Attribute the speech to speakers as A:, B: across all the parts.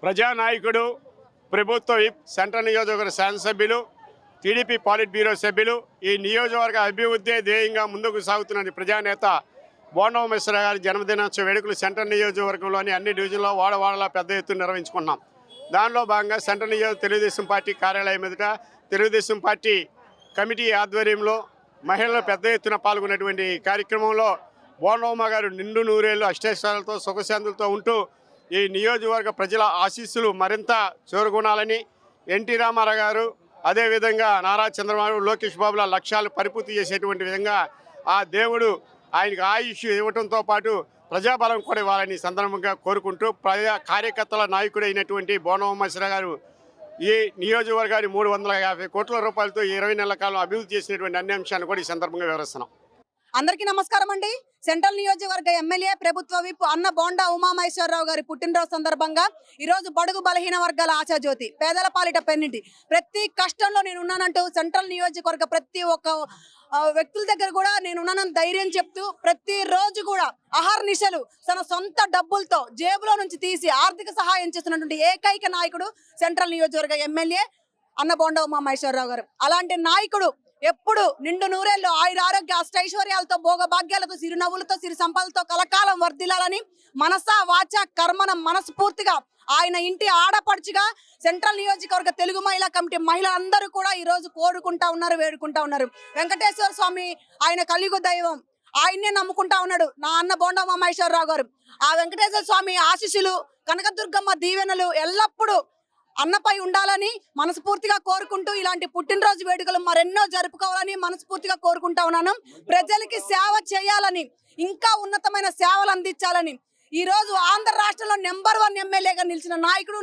A: ప్రజానాయకుడు, ప్రభుత్వ whip, central నియోజకవర్గ శాసనసభ్యులు, టీడీపీ పాలిట్ బ్యూరో సభ్యులు, ఈ నియోజకవర్గ అభివృద్ధి ధ్యేయంగా ముందుకు సాగుతున్న ప్రజానేత బోండా ఉమేశ్వరరావు గారి జన్మదినోత్సవ వేడుకలు సెంట్రల్ నియోజకవర్గంలోని అన్ని డివిజన్లో వాడవాడలా పెద్ద ఎత్తున నిర్వహించుకున్నాం. దానిలో భాగంగా సెంట్రల్ తెలుగుదేశం పార్టీ కార్యాలయం ఎదుట తెలుగుదేశం పార్టీ కమిటీ ఆధ్వర్యంలో మహిళలు పెద్ద ఎత్తున పాల్గొన్నటువంటి కార్యక్రమంలో బోండా ఉమ గారు నిండు నూరేళ్లు అష్టైశ్వర్యాలతో సుఖశాంతులతో ఉంటూ ఈ నియోజకవర్గ ప్రజల ఆశీస్సులు మరింత చేరుకోవాలని, ఎన్టీ రామారావు గారు అదేవిధంగా నారా చంద్రబాబు, లోకేష్ బాబుల లక్ష్యాలు పరిపూర్తి చేసేటువంటి విధంగా ఆ దేవుడు ఆయనకు ఆయుష్ ఇవ్వడంతో పాటు ప్రజాబలం కూడా ఇవ్వాలని సందర్భంగా కోరుకుంటూ ప్రజా కార్యకర్తల నాయకుడు అయినటువంటి బోండా ఉమేశ్వరరావు గారు ఈ నియోజకవర్గాన్ని 350 కోట్ల రూపాయలతో 20 నెలల కాలం అభివృద్ధి చేసినటువంటి అన్ని అంశాన్ని కూడా ఈ సందర్భంగా వివరిస్తున్నాం.
B: అందరికీ నమస్కారం అండి. సెంట్రల్ నియోజకవర్గ ఎమ్మెల్యే, ప్రభుత్వ విప్ అన్న బోండా ఉమామహేశ్వరరావు గారి పుట్టినరోజు సందర్భంగా ఈరోజు బడుగు బలహీన వర్గాల ఆశాజ్యోతి, పేదల పాలిట పెన్నింటి, ప్రతి కష్టంలో నేను ఉన్నానంటూ సెంట్రల్ నియోజకవర్గ ప్రతి ఒక్క వ్యక్తుల దగ్గర కూడా నేను ఉన్నానని ధైర్యం చెప్తూ ప్రతిరోజు కూడా అహర్నిశలు తన సొంత డబ్బులతో జేబులో నుంచి తీసి ఆర్థిక సహాయం చేస్తున్నటువంటి ఏకైక నాయకుడు సెంట్రల్ నియోజకవర్గ ఎమ్మెల్యే అన్న బోండా ఉమామహేశ్వరరావు గారు. అలాంటి నాయకుడు ఎప్పుడు నిండు నూరేళ్లు ఆయుర ఆరోగ్య అష్టైశ్వర్యాలతో, భోగభాగ్యాలతో, సిరినవ్వులతో, సిరి సంపదలతో కలకాలం వర్ధిల్లాలని మనసా వాచ కర్మన మనస్ఫూర్తిగా ఆయన ఇంటి ఆడపడుచుగా సెంట్రల్ నియోజకవర్గ తెలుగు మహిళా కమిటీ మహిళలందరూ కూడా ఈ రోజు కోరుకుంటా ఉన్నారు, వేడుకుంటా ఉన్నారు. వెంకటేశ్వర స్వామి ఆయన కలియుగ దైవం, ఆయన్నే నమ్ముకుంటా ఉన్నాడు నా అన్న బోండా ఉమామహేశ్వరరావు గారు. ఆ వెంకటేశ్వర స్వామి ఆశీస్సులు, కనకదుర్గమ్మ దీవెనలు ఎల్లప్పుడూ అన్నపై ఉండాలని మనస్ఫూర్తిగా కోరుకుంటూ ఇలాంటి పుట్టినరోజు వేడుకలు మరెన్నో జరుపుకోవాలని మనస్ఫూర్తిగా కోరుకుంటా ఉన్నాను. ప్రజలకి సేవ చేయాలని, ఇంకా ఉన్నతమైన సేవలు అందించాలని ఈ రోజు ఆంధ్ర రాష్ట్రంలో నెంబర్ 1 ఎమ్మెల్యేగా నిలిచిన నాయకుడు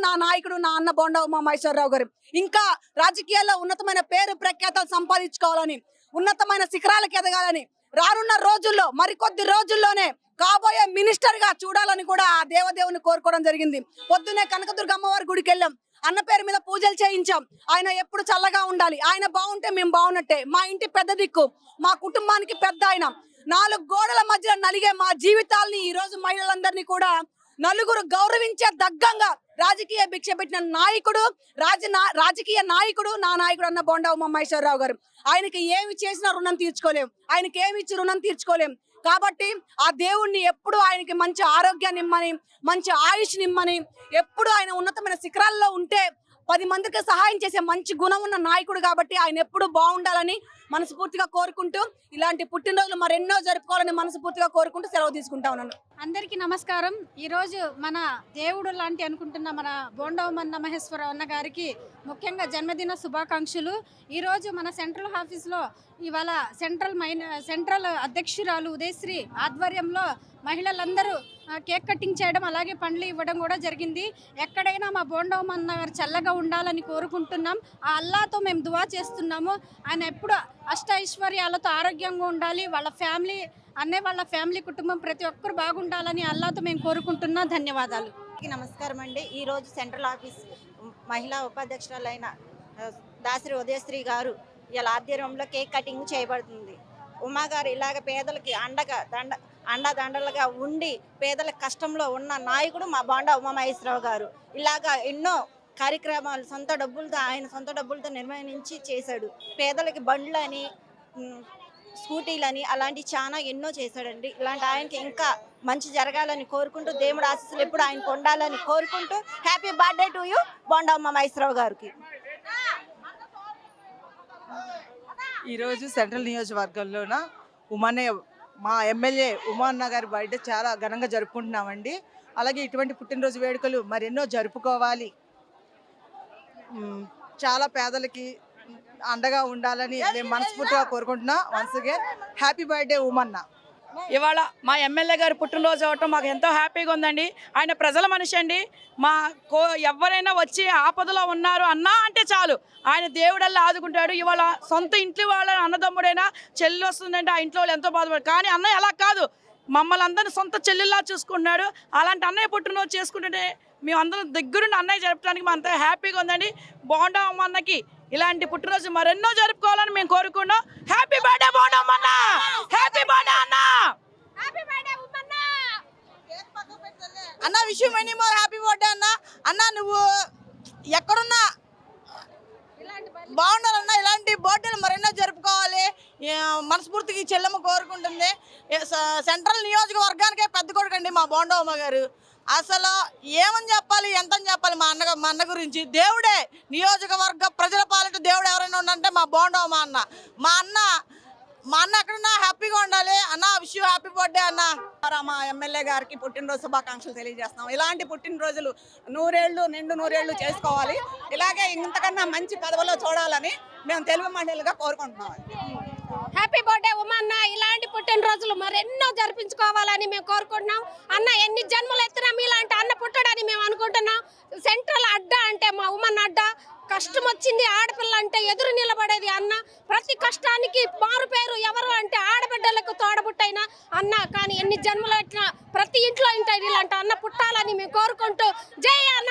B: నా అన్న బోండా ఉమామహేశ్వరరావు గారు. ఇంకా రాజకీయాల్లో ఉన్నతమైన పేరు ప్రఖ్యాతలు సంపాదించుకోవాలని, ఉన్నతమైన శిఖరాలకు ఎదగాలని, రానున్న రోజుల్లో మరికొద్ది రోజుల్లోనే కాబోయే మినిస్టర్ గా చూడాలని కూడా ఆ దేవదేవుని కోరుకోవడం జరిగింది. పొద్దునే కనకదుర్గ అమ్మవారి గుడికి వెళ్ళాం, అన్న పేరు మీద పూజలు చేయించాం. ఆయన ఎప్పుడు చల్లగా ఉండాలి, ఆయన బాగుంటే మేము బాగున్నట్టే, మా ఇంటి పెద్ద దిక్కు, మా కుటుంబానికి పెద్ద ఆయన, 4 గోడల మధ్య నలిగే మా జీవితాల్ని ఈ రోజు మహిళలందరినీ కూడా నలుగురు గౌరవించే దగ్గంగా రాజకీయ భిక్ష పెట్టిన నాయకుడు, రాజకీయ నాయకుడు నా నాయకుడు అన్న బోండా ఉమామహేశ్వరరావు గారు. ఆయనకి ఏమి చేసినా రుణం తీర్చుకోలేం, ఆయనకి ఏమి ఇచ్చి రుణం తీర్చుకోలేం. కాబట్టి ఆ దేవుణ్ణి ఎప్పుడు ఆయనకి మంచి ఆరోగ్యాన్ని ఇమ్మని, మంచి ఆయుష్ నిమ్మని, ఎప్పుడు ఆయన ఉన్నతమైన శిఖరాల్లో ఉంటే 10 మందికి సహాయం చేసే మంచి గుణం ఉన్న నాయకుడు కాబట్టి ఆయన ఎప్పుడు బాగుండాలని మనస్ఫూర్తిగా కోరుకుంటూ ఇలాంటి పుట్టినరోజులు మరెన్నో జరుపుకోవాలని మనస్ఫూర్తిగా కోరుకుంటూ సెలవు తీసుకుంటా ఉన్నాను.
C: అందరికీ నమస్కారం. ఈరోజు మన దేవుడు లాంటి అనుకుంటున్న మన బోండా ఉమామహేశ్వరరావు అన్న గారికి ముఖ్యంగా జన్మదిన శుభాకాంక్షలు. ఈరోజు మన సెంట్రల్ ఆఫీస్లో ఇవాళ సెంట్రల్ అధ్యక్షురాలు ఉదయశ్రీ ఆధ్వర్యంలో మహిళలందరూ కేక్ కటింగ్ చేయడం, అలాగే పండ్లు ఇవ్వడం కూడా జరిగింది. ఎక్కడైనా మా బోండా ఉమన్న గారు చల్లగా ఉండాలని కోరుకుంటున్నాం. ఆ అల్లాతో మేము దువా చేస్తున్నాము. ఆయన ఎప్పుడు అష్టైశ్వర్యాలతో ఆరోగ్యంగా ఉండాలి, వాళ్ళ ఫ్యామిలీ కుటుంబం ప్రతి ఒక్కరు బాగుండాలని అల్లాతో మేము కోరుకుంటున్నాం. ధన్యవాదాలు.
D: నమస్కారం అండి. ఈరోజు సెంట్రల్ ఆఫీస్ మహిళా ఉపాధ్యక్షురాలైన దాసరి ఉదయశ్రీ గారు ఇలా ఆధ్వర్యంలో కేక్ కటింగ్ చేయబడుతుంది. ఉమా గారు ఇలాగ పేదలకి అండదండలుగా ఉండి పేదల కష్టంలో ఉన్న నాయకుడు మా బోండా ఉమామహేశ్వరరావు గారు. ఇలాగా ఎన్నో కార్యక్రమాలు ఆయన సొంత డబ్బులతో నిర్వహించి చేశాడు. పేదలకి బండ్లని, స్కూటీలని అలాంటి చాలా ఎన్నో చేశాడండి. ఇలాంటి ఆయనకి ఇంకా మంచి జరగాలని కోరుకుంటూ, దేవుడు ఆశీస్సులు ఎప్పుడు ఆయనకు ఉండాలని కోరుకుంటూ happy birthday to you Bonda Umamaheswara Rao గారికి.
E: ఈరోజు సెంట్రల్ నియోజకవర్గంలోన మా ఎమ్మెల్యే ఉమాన్న గారి బర్త్డే చాలా ఘనంగా జరుపుకుంటున్నామండి. అలాగే ఇటువంటి పుట్టినరోజు వేడుకలు మరెన్నో జరుపుకోవాలి, చాలా పేదలకి అండగా ఉండాలని మేము మనస్ఫూర్తిగా కోరుకుంటున్నా. Once again happy birthday Umanna.
F: ఇవాళ మా ఎమ్మెల్యే గారు పుట్టినరోజు అవటం మాకు ఎంతో హ్యాపీగా ఉందండి. ఆయన ప్రజల మనిషి అండి. ఎవరైనా వచ్చి ఆపదలో ఉన్నారు అన్నా అంటే చాలు ఆయన దేవుడల్లా ఆదుకుంటాడు. ఇవాళ సొంత ఇంట్లో వాళ్ళ అన్నదమ్ముడైనా చెల్లి వస్తుందంటే ఆ ఇంట్లో వాళ్ళు ఎంతో బాధపడతారు. కానీ అన్నయ్య అలా కాదు, మమ్మల్ని అందరినీ సొంత చెల్లిలా చూసుకున్నాడు. అలాంటి అన్నయ్య పుట్టినరోజు చేసుకుంటుంటే మేము అందరం దగ్గరుండి అన్నయ్య జరపడానికి మా అంత హ్యాపీగా ఉందండి. బోండా ఉమన్నకి ఇలాంటి పుట్టినరోజు మరెన్నో జరుపుకోవాలని మేము కోరుకున్నాం. Happy birthday Bonda Umanna, happy birthday అన్న,
B: అన్న wish you many more happy
E: happy birthday అన్న. అన్న నువ్వు ఎక్కడున్నా బాగుండాలన్నా, ఇలాంటి బర్త్డేలు మరెన్నో జరుపుకోవాలి. మనస్ఫూర్తిగా ఈ చెల్లెమ్మ కోరుకుంటుంది. సెంట్రల్ నియోజకవర్గానికే పెద్ద కొడుకండి మా బోండా ఉమ్మ గారు. అసలు ఏమని చెప్పాలి, ఎంతని చెప్పాలి మా అన్న గురించి. దేవుడే, నియోజకవర్గ ప్రజల పాలిట దేవుడు ఎవరైనా ఉండంటే మా బోండా ఉమ్మ అన్న. మా అన్న ఎక్కడున్నా హ్యాపీగా ఉండాలి అన్న. విష్ యూ హ్యాపీ బర్త్డే అన్న.
B: మా ఎమ్మెల్యే గారికి పుట్టినరోజు శుభాకాంక్షలు తెలియజేస్తున్నాం. ఇలాంటి పుట్టినరోజులు నూరేళ్లు నిండు నూరేళ్లు చేసుకోవాలి. ఇలాగే ఇంతకన్నా మంచి పదవిలో చూడాలని మేము తెలుగు మహిళలుగా కోరుకుంటున్నాం.
C: Happy birthday Umanna. ఇలాంటి పుట్టినరోజులు మరెన్నో జరిపించుకోవాలని మేము కోరుకుంటున్నాం. అన్న ఎన్ని జన్మలు ఎత్తినా మీలాంటి అన్న పుట్టడని మేము అనుకుంటున్నాం. సెంట్రల్ అడ్డా అంటే మా ఉమన్న అడ్డా. కష్టం వచ్చింది ఆడపిల్ల అంటే ఎదురు నిలబడేది అన్న. ప్రతి కష్టానికి మారు పేరు ఎవరు అంటే ఆడబిడ్డలకు తోడబుట్టైన అన్న. కానీ ఎన్ని జన్మలు ఎట్టినా ప్రతి ఇంట్లో ఉంటాయి ఇలాంటి అన్న పుట్టాలని మేము కోరుకుంటూ జై అన్న.